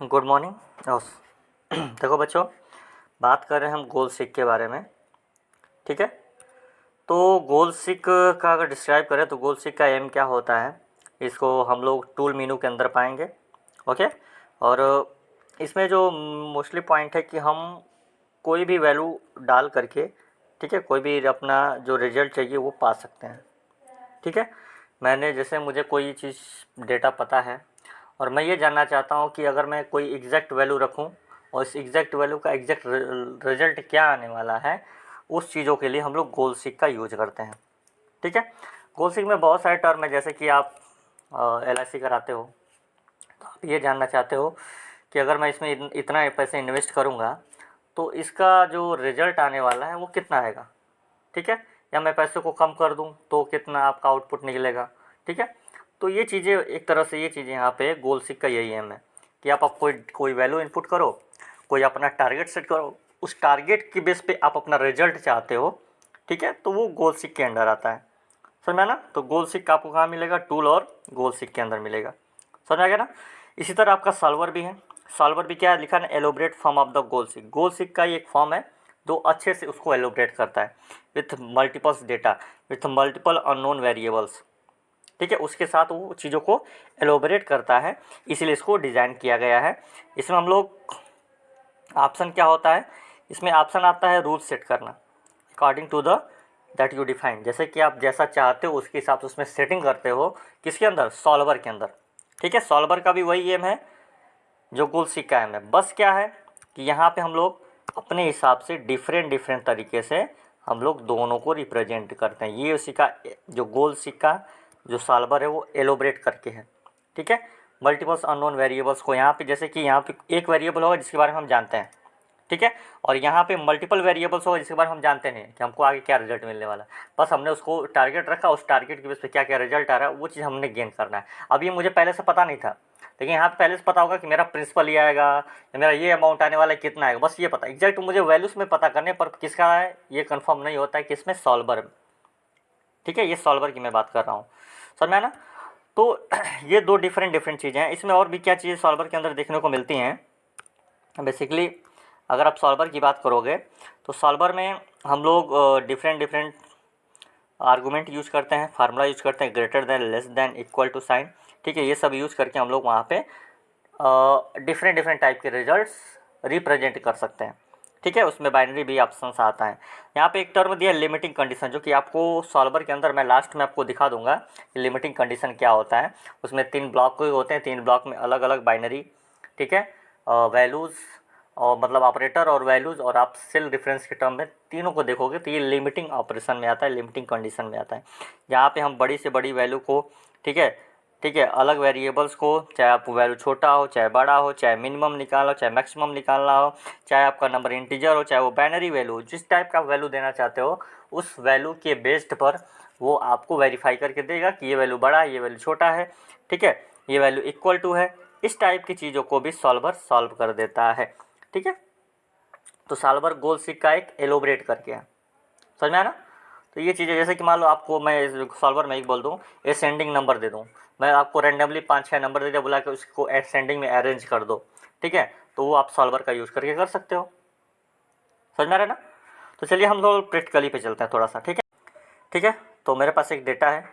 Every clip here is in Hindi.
Good morning. देखो बच्चों, बात कर रहे हैं हम गोल सिक के बारे में। ठीक है, तो गोल सिक का अगर डिस्क्राइब करें तो गोल सिक का एम क्या होता है, इसको हम लोग टूल मीनू के अंदर पाएंगे। ओके, और इसमें जो मोस्टली पॉइंट है कि हम कोई भी वैल्यू डाल करके, ठीक है, कोई भी अपना जो रिजल्ट चाहिए वो पा सकते हैं। ठीक है, मैंने जैसे मुझे कोई चीज़ डेटा पता है और मैं ये जानना चाहता हूँ कि अगर मैं कोई एग्जैक्ट वैल्यू रखूँ और इस एग्जैक्ट वैल्यू का एग्जैक्ट रिजल्ट क्या आने वाला है, उस चीज़ों के लिए हम लोग गोल सीक का यूज करते हैं। ठीक है, गोल सीक में बहुत सारे टर्म है, जैसे कि आप LIC कराते हो तो आप ये जानना चाहते हो कि अगर मैं इसमें इतना पैसे इन्वेस्ट करूँगा तो इसका जो रिजल्ट आने वाला है वो कितना आएगा। ठीक है, या मैं पैसे को कम कर दूं तो कितना आपका आउटपुट निकलेगा। ठीक है, तो ये चीज़ें एक तरह से, ये चीज़ें यहाँ पे गोल सीक का यही एम है कि आप कोई कोई वैल्यू इनपुट करो, कोई अपना टारगेट सेट करो, उस टारगेट की बेस पे आप अपना रिजल्ट चाहते हो। ठीक है, तो वो गोल सीक के अंडर आता है। समझ में आया ना? तो गोल सीक आपको कहाँ मिलेगा? टूल और गोल सीक के अंदर मिलेगा। समझ आ गया ना? इसी तरह आपका सॉल्वर भी है। सॉल्वर भी क्या है, लिखा है elaborate form of the goal seek. Goal seek का ही एक फॉर्म है जो अच्छे से उसको एलोबरेट करता है with multiples data, with multiple unknown variables. ठीक है, उसके साथ वो चीज़ों को एलोबरेट करता है, इसीलिए इसको डिज़ाइन किया गया है। इसमें हम लोग ऑप्शन क्या होता है, इसमें ऑप्शन आता है रूल सेट करना according to the that you define. जैसे कि आप जैसा चाहते हो उसके हिसाब से उसमें सेटिंग करते हो, किसके अंदर? सॉल्वर के अंदर। ठीक है, सॉल्वर का भी वही एम है जो गोल सीक का एम है। बस क्या है कि यहाँ पे हम लोग अपने हिसाब से डिफरेंट डिफरेंट तरीके से हम लोग दोनों को रिप्रेजेंट करते हैं। ये उसी का जो गोल सीक का जो सॉल्वर है वो एलोबरेट करके है। ठीक है, मल्टीपल्स अननोन वेरिएबल्स को यहाँ पे, जैसे कि यहाँ पे एक वेरिएबल होगा जिसके बारे में हम जानते हैं, ठीक है, और यहाँ पे मल्टीपल वेरिएबल्स होगा जिसके बारे में हम जानते नहीं कि हमको आगे क्या रिजल्ट मिलने वाला है। बस हमने उसको टारगेट रखा, उस टारगेट की बेस पे क्या क्या रिजल्ट आ रहा है वो चीज़ हमने गेन करना है। अब ये मुझे पहले से पता नहीं था, लेकिन यहाँ पे पहले से पता होगा कि मेरा प्रिंसिपल ये आएगा या मेरा ये अमाउंट आने वाला है, कितना आएगा, बस ये पता। एग्जैक्ट मुझे वैल्यूज में पता करने पर किसका है ये कंफर्म नहीं होता है कि इसमें सॉल्वर। ठीक है, ये सॉल्वर की मैं बात कर रहा हूँ। समझ में आया ना? तो ये दो डिफरेंट डिफरेंट चीज़ें हैं। इसमें और भी क्या चीज़ें सॉल्वर के अंदर देखने को मिलती हैं। बेसिकली अगर आप सॉल्वर की बात करोगे तो सॉल्वर में हम लोग डिफरेंट डिफरेंट आर्गूमेंट यूज करते हैं, फार्मूला यूज करते हैं, greater than, less than, equal to sign. ठीक है, ये सब यूज करके हम लोग वहाँ पे डिफरेंट डिफरेंट टाइप के रिजल्ट्स रिप्रेजेंट कर सकते हैं। ठीक है, उसमें बाइनरी भी ऑप्शंस आता है। यहाँ पे एक टर्म दिया लिमिटिंग कंडीशन, जो कि आपको सॉल्वर के अंदर मैं लास्ट में आपको दिखा दूंगा कि लिमिटिंग कंडीशन क्या होता है। उसमें 3 ब्लॉक होते हैं, 3 ब्लॉक में अलग अलग बाइनरी, ठीक है, वैल्यूज़ और मतलब ऑपरेटर और वैल्यूज़, और आप सेल डिफरेंस के टर्म में तीनों को देखोगे तो ये लिमिटिंग ऑपरेशन में आता है, लिमिटिंग कंडीशन में आता है। जहाँ पे हम बड़ी से बड़ी वैल्यू को, ठीक है, ठीक है, अलग वेरिएबल्स को, चाहे आप वैल्यू छोटा हो चाहे बड़ा हो, चाहे मिनिमम निकालना हो चाहे मैक्सिमम निकालना हो, चाहे आपका नंबर इंटीजर हो चाहे वो बाइनरी वैल्यू हो, जिस टाइप का वैल्यू देना चाहते हो उस वैल्यू के बेस्ड पर वो आपको वेरीफाई करके देगा कि ये वैल्यू बड़ा है, ये वैल्यू छोटा है, ठीक है, ये वैल्यू इक्वल टू है। इस टाइप की चीज़ों को भी सॉल्वर सॉल्व कर देता है। ठीक है, तो सॉल्वर गोल सीक का एक एलोबरेट करके है। समझ में आया ना? तो ये चीज़ें, जैसे कि मान लो आपको मैं सॉल्वर में एक बोल दूँ असेंडिंग नंबर दे दूँ, मैं आपको रैंडमली 5-6 नंबर दे दिया, बोला कि उसको असेंडिंग में अरेंज कर दो। ठीक है, तो वो आप सॉल्वर का यूज़ करके कर सकते हो। समझ में आ रहा है ना? तो चलिए हम लोग प्रैक्टिकली पे चलते हैं थोड़ा सा। ठीक है, ठीक है, तो मेरे पास एक डेटा है,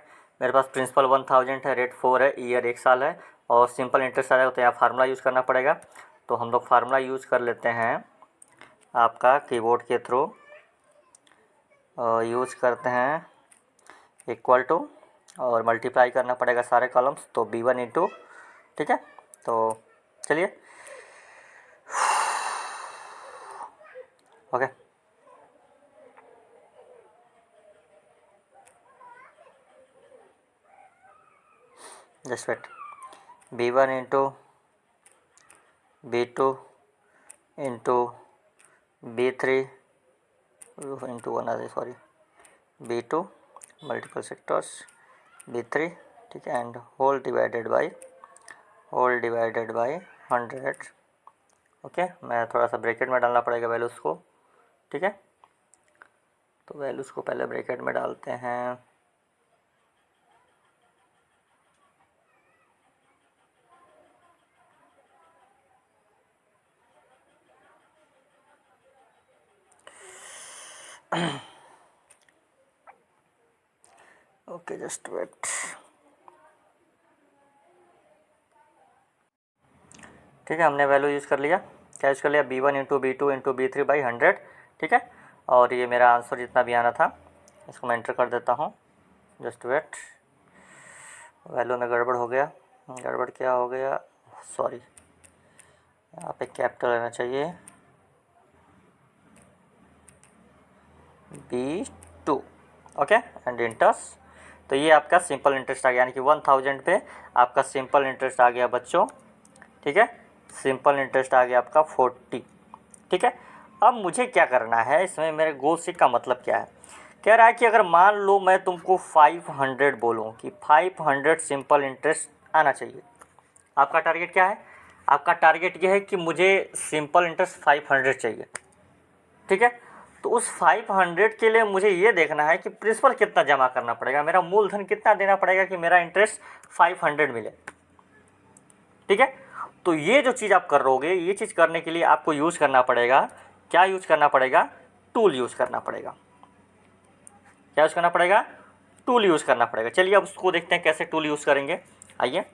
मेरे पास प्रिंसिपल 1000 है, रेट 4 है, ईयर 1 साल है, और सिंपल इंटरेस्ट आ जाएगा, तो यहाँ फार्मूला यूज़ करना पड़ेगा। तो हम लोग फार्मूला यूज़ कर लेते हैं आपका कीबोर्ड के थ्रू, यूज़ करते हैं इक्वल टू, और मल्टीप्लाई करना पड़ेगा सारे कॉलम्स, तो B1 इंटू, ठीक है, तो चलिए okay, just wait, B1 into B2 into B3 into sorry B2 multiple sectors B3, ठीक है, and whole divided by 100। Okay, मैं थोड़ा सा ब्रैकेट में डालना पड़ेगा वैल्यूज़ को। ठीक है, तो वैल्यूज़ को पहले ब्रैकेट में डालते हैं। Okay just wait. ठीक है, हमने वैल्यू यूज़ कर लिया। क्या यूज़ कर लिया? B1 into B2 into B3 by 100। ठीक है, और ये मेरा आंसर जितना भी आना था इसको मैं एंटर कर देता हूँ। जस्ट वेट, वैल्यू में गड़बड़ हो गया। गड़बड़ क्या हो गया? सॉरी, यहाँ पे कैपिटल रहना चाहिए। B2 okay and इंटर्स। तो ये आपका सिंपल इंटरेस्ट आ गया, यानी कि 1000 पे आपका सिंपल इंटरेस्ट आ गया बच्चों। ठीक है, सिंपल इंटरेस्ट आ गया आपका 40। ठीक है, अब मुझे क्या करना है इसमें, मेरे गोल सीक का मतलब क्या है? कह रहा है कि अगर मान लो मैं तुमको 500 बोलूँ कि 500 सिंपल इंटरेस्ट आना चाहिए। आपका टारगेट क्या है? आपका टारगेट ये है कि मुझे सिंपल इंटरेस्ट 500 चाहिए। ठीक है, तो उस 500 के लिए मुझे ये देखना है कि प्रिंसिपल कितना जमा करना पड़ेगा, मेरा मूलधन कितना देना पड़ेगा कि मेरा इंटरेस्ट 500 मिले। ठीक है, तो ये जो चीज़ आप करोगे, ये चीज़ करने के लिए आपको यूज़ करना पड़ेगा, क्या यूज़ करना पड़ेगा? टूल यूज़ करना पड़ेगा। क्या यूज़ करना पड़ेगा? टूल यूज़ करना पड़ेगा। चलिए अब उसको देखते हैं कैसे टूल यूज़ करेंगे। आइए,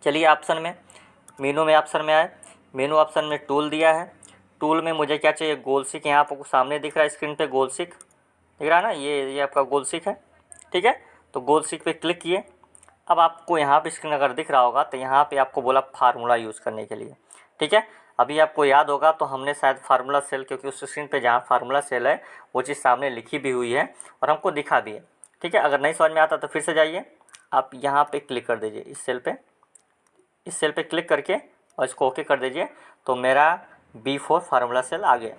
चलिए ऑप्शन में, मेनू में ऑप्शन में आए। मेनू ऑप्शन में टूल दिया है। टूल में मुझे क्या चाहिए? गोल सीक। यहाँ आपको सामने दिख रहा है स्क्रीन पे गोल सीक, दिख रहा है ना? ये आपका गोल सीक है। ठीक है, तो गोल सीक पे क्लिक किए। अब आपको यहाँ पे स्क्रीन अगर दिख रहा होगा तो यहाँ पे आपको बोला फार्मूला यूज़ करने के लिए। ठीक है, अभी आपको याद होगा तो हमने शायद फार्मूला सेल, क्योंकि उस स्क्रीन पे जहाँ फार्मूला सेल है वो चीज़ सामने लिखी भी हुई है और हमको दिखा भी है। ठीक है, अगर नहीं समझ में आता तो फिर से जाइए, आप यहाँ पे क्लिक कर दीजिए इस सेल पे। इस सेल पे क्लिक करके और इसको ओके कर दीजिए, तो मेरा B4 फार्मूला सेल आ गया।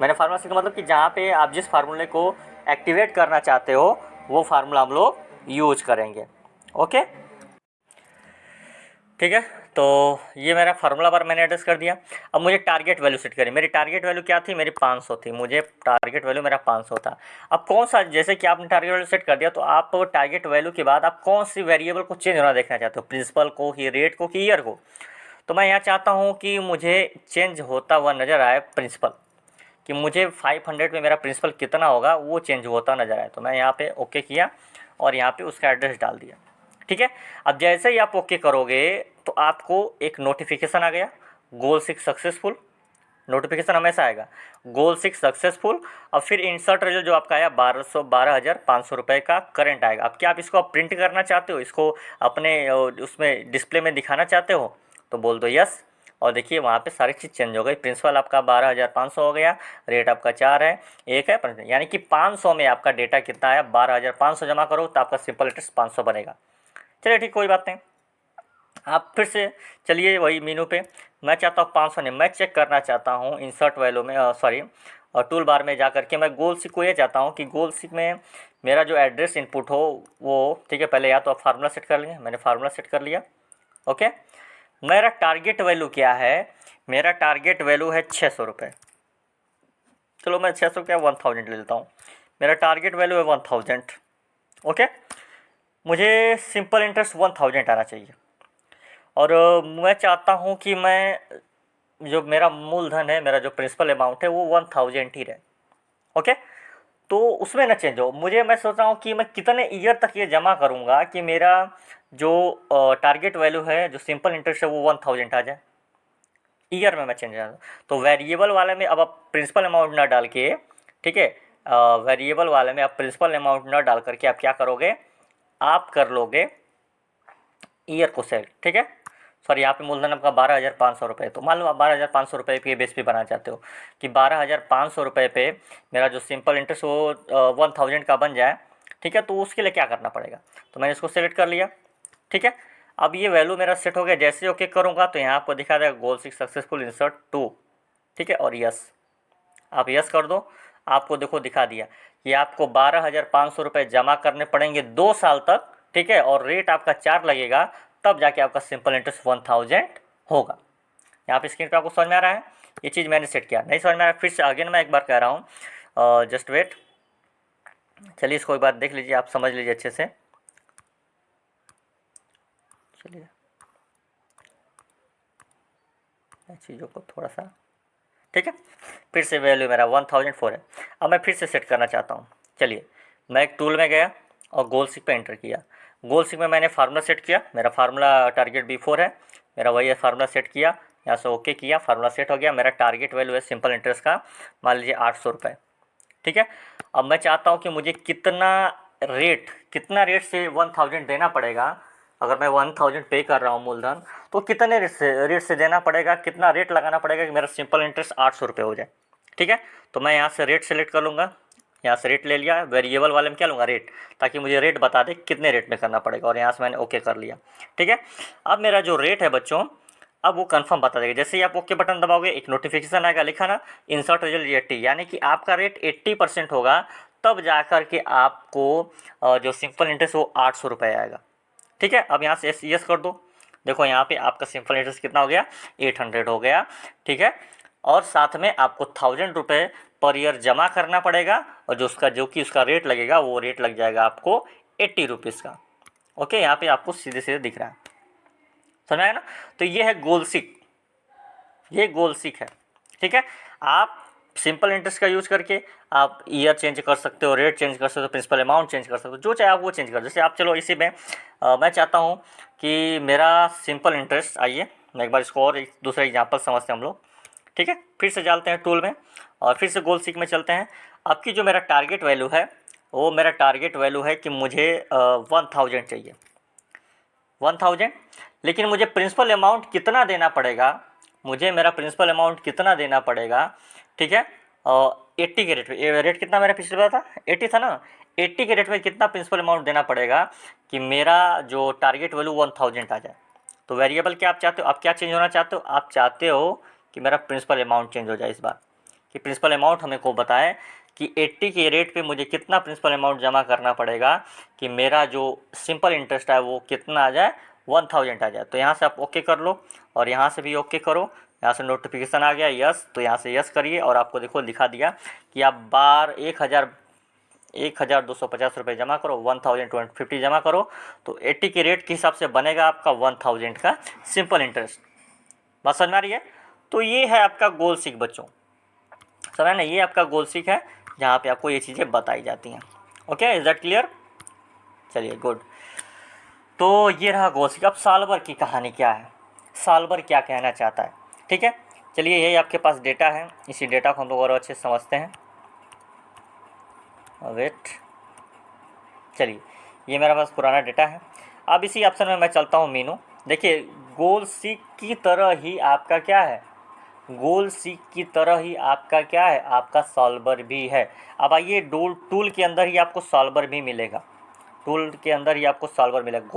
मैंने फार्मूला सेल का मतलब कि जहाँ पे आप जिस फार्मूले को एक्टिवेट करना चाहते हो वो फार्मूला हम लोग यूज करेंगे। ओके, ठीक है, तो ये मेरा फार्मूला बार मैंने एड्रेस कर दिया। अब मुझे टारगेट वैल्यू सेट करी। मेरी टारगेट वैल्यू क्या थी? मेरी 500 थी। मुझे टारगेट वैल्यू मेरा 500 था। अब कौन सा, जैसे कि आपने टारगेट वैल्यू सेट कर दिया तो आप टारगेट वैल्यू के बाद आप कौन सी वेरिएबल को चेंज होना देखना चाहते हो? प्रिंसिपल को कि रेट को कि ईयर को? तो मैं यहाँ चाहता हूँ कि मुझे चेंज होता हुआ नज़र आए प्रिंसिपल, कि मुझे 500 में मेरा प्रिंसिपल कितना होगा वो चेंज होता नज़र आए। तो मैं यहाँ पे ओके किया और यहाँ पे उसका एड्रेस डाल दिया। ठीक है, अब जैसे ही आप ओके करोगे तो आपको एक नोटिफिकेशन आ गया, गोल 6 सक्सेसफुल। नोटिफिकेशन हमेशा आएगा, गोल 6 सक्सेसफुल। और फिर इंसर्ट रिजल्ट जो आपका आया 12,500 रुपये का करंट आएगा। अब क्या आप इसको प्रिंट करना चाहते हो, इसको अपने उसमें डिस्प्ले में दिखाना चाहते हो? तो बोल दो यस, और देखिए वहाँ पे सारी चीज़ चेंज हो गई। प्रिंसिपल आपका 12,500 हो गया, रेट आपका 4 है, 1 है, यानी कि 500 में आपका डेटा कितना आया? 12,500 जमा करो तो आपका सिंपल इंटरेस्ट 500 बनेगा। चलिए ठीक, कोई बात नहीं। आप फिर से चलिए वही मेनू पे, मैं चाहता हूँ 500 नहीं, मैं चेक करना चाहता हूँ इंसर्ट वैल्यू में, सॉरी और टूल बार में जा करके मैं गोल सीक को ये चाहता हूँ कि गोल सीक में मेरा जो एड्रेस इनपुट हो वो, ठीक है, पहले या तो आप फार्मूला सेट कर लेंगे। मैंने फार्मूला सेट कर लिया। ओके, मेरा टारगेट वैल्यू क्या है? मेरा टारगेट वैल्यू है 600 रुपये। चलो मैं 600 क्या 1000 ले लेता हूँ। मेरा टारगेट वैल्यू है 1000। ओके, मुझे सिंपल इंटरेस्ट 1000 आना चाहिए और मैं चाहता हूँ कि मैं जो मेरा मूलधन है, मेरा जो प्रिंसिपल अमाउंट है वो 1000 ही रहे। ओके, तो उसमें ना चेंज हो। मुझे, मैं सोच रहा हूँ कि मैं कितने ईयर तक ये जमा करूँगा कि मेरा जो टारगेट वैल्यू है, जो सिंपल इंटरेस्ट है वो 1000 आ जाए। ईयर में मैं चेंज आ, तो वेरिएबल वाले में अब आप प्रिंसिपल अमाउंट ना डाल के, ठीक है, वेरिएबल वाले में आप प्रिंसिपल अमाउंट ना डाल करके आप क्या करोगे? आप कर लोगे ईयर को सेलेक्ट। ठीक है, सॉरी, यहाँ पे मूलधन आपका 12,500 रुपये। तो मान लो आप 12,500 रुपये के बेस पे बनाना चाहते हो कि 12,500 रुपये पे मेरा जो सिंपल इंटरेस्ट वो 1000 का बन जाए। ठीक है, तो उसके लिए क्या करना पड़ेगा? तो मैंने इसको सेलेक्ट कर लिया। ठीक है, अब ये वैल्यू मेरा सेट हो गया। जैसे ओके करूँगा तो यहाँ आपको दिखा देगा गोल 6 सक्सेसफुल इंसर्ट 2। ठीक है, और यस, आप यस कर दो। आपको देखो दिखा दिया कि आपको 12,500 रुपये जमा करने पड़ेंगे 2 साल तक। ठीक है, और रेट आपका 4 लगेगा, तब जाके आपका सिंपल इंटरेस्ट 1000 होगा। यहाँ पे स्क्रीन पे आपको समझ में आ रहा है? ये चीज़ मैंने सेट किया। नहीं समझ में आ रहा, फिर से अगेन मैं एक बार कह रहा हूँ, जस्ट वेट। चलिए इसको एक बार देख लीजिए, आप समझ लीजिए अच्छे से। चलिए चीज़ों को थोड़ा सा, ठीक है, फिर से वैल्यू मेरा 1004 है। अब मैं फिर से सेट करना चाहता हूँ। चलिए मैं एक टूल में गया और गोल सीक पे एंटर किया। गोल सीक में मैंने फार्मूला सेट किया, मेरा फार्मूला टारगेट B4 है, मेरा वही फार्मूला सेट किया, यहाँ से ओके किया, फार्मूला सेट हो गया। मेरा टारगेट वैल्यू है सिंपल इंटरेस्ट का मान लीजिए 800 रुपये, ठीक है। अब मैं चाहता हूँ कि मुझे कितना रेट से 1000 देना पड़ेगा। अगर मैं 1000 पे कर रहा हूँ मूलधन, तो कितने रेट से देना पड़ेगा, कितना रेट लगाना पड़ेगा कि मेरा सिंपल इंटरेस्ट 800 रुपये हो जाए, ठीक है। तो मैं यहाँ से रेट सेलेक्ट कर लूँगा, यहाँ से रेट ले लिया, वेरिएबल वाले में क्या लूँगा रेट, ताकि मुझे रेट बता दे कितने रेट में करना पड़ेगा, और यहाँ से मैंने ओके कर लिया, ठीक है। अब मेरा जो रेट है बच्चों, अब वो कंफर्म बता देगा। जैसे ही आप ओके बटन दबाओगे एक नोटिफिकेशन आएगा, लिखा ना इंसर्ट रिजल्ट 80, यानी कि आपका रेट 80% होगा, तब जा कर के आपको जो सिंपल इंटरेस्ट वो 800 रुपये आएगा, ठीक है। अब यहाँ से यस कर दो, देखो यहाँ पे आपका सिंपल इंटरेस्ट कितना हो गया, 800 हो गया, ठीक है। और साथ में आपको 1000 रुपये पर ईयर जमा करना पड़ेगा, और जो कि उसका रेट लगेगा वो रेट लग जाएगा आपको 80 रुपीज़ का। ओके, यहाँ पे आपको सीधे सीधे दिख रहा है, समझ आया ना। तो ये है गोल सीक, ये गोल सीक है, ठीक है। आप सिंपल इंटरेस्ट का यूज करके आप ईयर चेंज कर सकते हो, रेट चेंज कर सकते हो, प्रिंसिपल अमाउंट चेंज कर सकते हो, जो चाहे आप वो चेंज कर। जैसे आप चलो इसी में मैं चाहता हूँ कि मेरा सिंपल इंटरेस्ट, आइए मैं एक बार इसको और एक दूसरा एग्जाम्पल समझते हैं हम लोग, ठीक है। फिर से डालते हैं टूल में और फिर से गोल सीक में चलते हैं। आपकी जो मेरा टारगेट वैल्यू है, वो मेरा टारगेट वैल्यू है कि मुझे 1000 चाहिए, 1000। लेकिन मुझे प्रिंसिपल अमाउंट कितना देना पड़ेगा, मुझे मेरा प्रिंसिपल अमाउंट कितना देना पड़ेगा, ठीक है। 80 के रेट में, रेट कितना मेरा पिछले बार था, 80 था ना, 80 के रेट में कितना प्रिंसिपल अमाउंट देना पड़ेगा कि मेरा जो टारगेट वैल्यू 1000 आ जाए। तो वेरिएबल क्या आप चाहते हो, आप क्या चेंज होना चाहते हो, आप चाहते हो कि मेरा प्रिंसिपल अमाउंट चेंज हो जाए इस बार, कि प्रिंसिपल अमाउंट हमें को बताए कि 80 के रेट पे मुझे कितना प्रिंसिपल अमाउंट जमा करना पड़ेगा कि मेरा जो सिंपल इंटरेस्ट है वो कितना आ जाए, 1000 आ जाए। तो यहाँ से आप ओके कर लो और यहाँ से भी ओके करो, यहाँ से नोटिफिकेशन आ गया यस, तो यहाँ से यस करिए और आपको देखो दिखा दिया कि आप बार 1250 रुपये जमा करो, 1250 जमा करो, तो 80 के रेट के हिसाब से बनेगा आपका 1000 का सिंपल इंटरेस्ट। बात समझ में आ रही है। तो ये है आपका गोल सीक बच्चों, समझ ना, ये आपका गोल सीक है जहाँ पे आपको ये चीज़ें बताई जाती हैं। Okay, is that clear. चलिए गुड। तो ये रहा गोल सीक। अब साल भर की कहानी क्या है, साल भर क्या कहना चाहता है, ठीक है। चलिए यही आपके पास डेटा है, इसी डेटा को हम लोग और अच्छे से समझते हैं। वेट, चलिए ये मेरे पास पुराना डेटा है। अब इसी ऑप्शन में मैं चलता हूँ मीनू। देखिए गोल सीक की तरह ही आपका क्या है, गोल सीक की तरह ही आपका क्या है, आपका सॉल्वर भी है। अब आइए टूल के अंदर ही आपको सॉल्वर भी मिलेगा, टूल के अंदर ही आपको सॉल्वर मिलेगा।